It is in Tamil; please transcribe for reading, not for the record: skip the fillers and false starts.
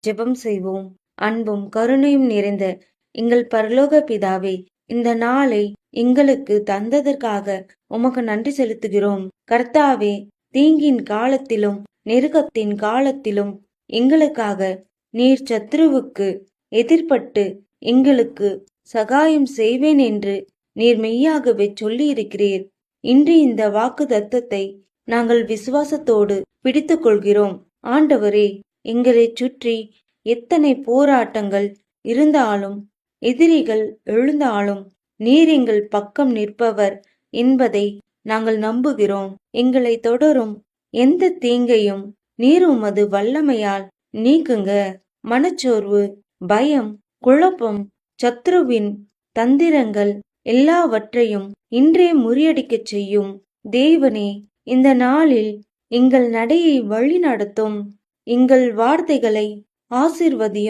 ஜெபம் செய்வோம். அன்பும் கருணையும் நிறைந்த எங்கள் பரலோக பிதாவே, இந்த நாளை எங்களுக்கு தந்ததற்காக உமக்கு நன்றி செலுத்துகிறோம். கர்த்தாவே, தீங்கின் காலத்திலும் நெருக்கத்தின் காலத்திலும் எங்களுக்காக நீர் சத்ருவுக்கு எதிர்பட்டு எங்களுக்கு சகாயம் செய்வேன் என்று நீர் மெய்யாகவே சொல்லியிருக்கிறீர். இன்று இந்த வாக்கு தத்தத்தை நாங்கள் விசுவாசத்தோடு பிடித்துக் கொள்கிறோம். ஆண்டவரே, எங்களை சுற்றி எத்தனை போராட்டங்கள் இருந்தாலும், எதிரிகள் எழுந்தாலும் நீர் எங்கள் பக்கம் நிற்பவர் என்பதை நாங்கள் நம்புகிறோம். எங்களை தொடரும் எந்த தீங்கையும் நீர் உமது வல்லமையால் நீக்குங்க. மனச்சோர்வு, பயம், குழப்பம், சத்ருவின் தந்திரங்கள் எல்லாவற்றையும் இன்றே முறியடிக்கச் செய்யும். தேவனே, இந்த நாளில் எங்கள் நடையை வழி நடத்தும். எங்கள் வார்த்தைகளை ஆசீர்வதியும்.